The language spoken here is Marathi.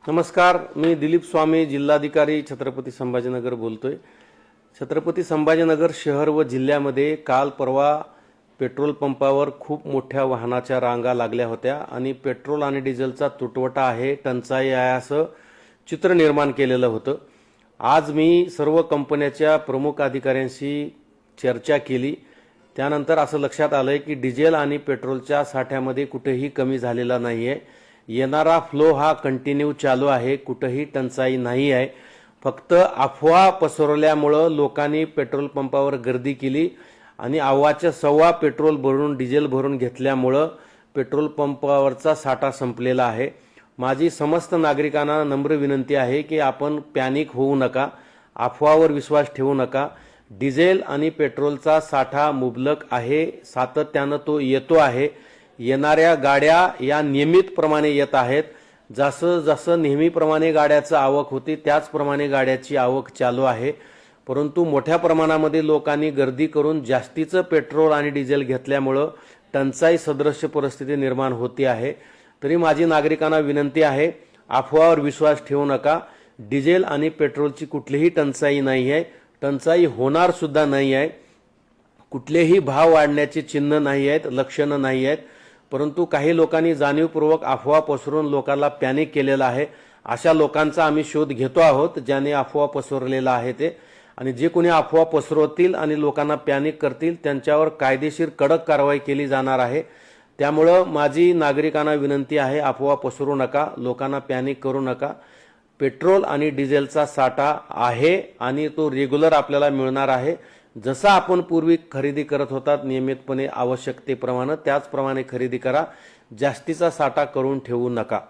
नमस्कार, मी दिलीप स्वामी, जिल्हाधिकारी छत्रपती संभाजीनगर बोलतोय। छत्रपती संभाजीनगर शहर व जिल्ह्यामध्ये काल परवा पेट्रोल पंपावर खूप मोठ्या वाहनाच्या रांगा लागल्या होत्या आणि पेट्रोल आणि डिझेलचा तुटवडा आहे, टंचाई आहे असं चित्र निर्माण केलेलं होतं। आज मी सर्व कंपन्यांच्या प्रमुख अधिकाऱ्यांशी चर्चा केली। त्यानंतर असं लक्षात आलंय की डिझेल आणि पेट्रोलच्या साठ्यामध्ये कुठेही कमी झालेला नाहीये। येणारा फ्लो हा कंटिन्यू चालू आहे, कुठेही टंचाई नाही आहे। फक्त अफवा पसरवल्यामुळे लोकांनी पेट्रोल पंपावर गर्दी केली आणि अव्वाच्या सव्वा पेट्रोल भरून डिझेल भरून घेतल्यामुळे पेट्रोल पंपावरचा साठा संपलेला आहे। माझी समस्त नागरिकांना नम्र विनंती आहे की आपण पॅनिक होऊ नका, अफवावर विश्वास ठेवू नका। डिझेल आणि पेट्रोलचा साठा मुबलक आहे, सातत्याने तो येतो आहे। येणाऱ्या गाड्या या नियमितप्रमाणे येत आहेत। जसं जसं नेहमीप्रमाणे गाड्याची आवक होती त्याचप्रमाणे गाड्याची आवक चालू आहे। परंतु मोठ्या प्रमाणामध्ये लोकांनी गर्दी करून जास्तीचं पेट्रोल आणि डिझेल घेतल्यामुळे टंचाई सदृश परिस्थिती निर्माण होती आहे। तरी माझी नागरिकांना विनंती आहे, अफवावर विश्वास ठेवू नका। डिझेल आणि पेट्रोलची कुठलीही टंचाई नाही आहे, टंचाई होणार सुद्धा नाही आहे। कुठलेही भाव वाढण्याची चिन्ह नाही आहेत, लक्षणं नाही आहेत। परंतु काही लोकांनी जाणीवपूर्वक अफवा पसरवून लोकांना पॅनिक केलेला आहे। अशा लोकांचा आम्ही शोध घेतो आहोत ज्यांनी अफवा पसरवलेला आहे ते, आणि जे कोणी अफवा पसरवतील आणि लोकांना पॅनिक करतील त्यांच्यावर कायदेशीर कडक कारवाई केली जाणार आहे। त्यामुळे माझी नागरिकांना विनंती आहे, अफवा पसरवू नका, लोकांना पॅनिक करू नका। पेट्रोल आणि डिझेलचा साठा आहे आणि तो रेग्युलर आपल्याला मिळणार आहे। जसा आपण पूर्वी खरेदी करत होतात नियमितपणे आवश्यकतेप्रमाणे, त्याचप्रमाणे खरेदी करा। जास्तीचा साठा करून ठेवू नका।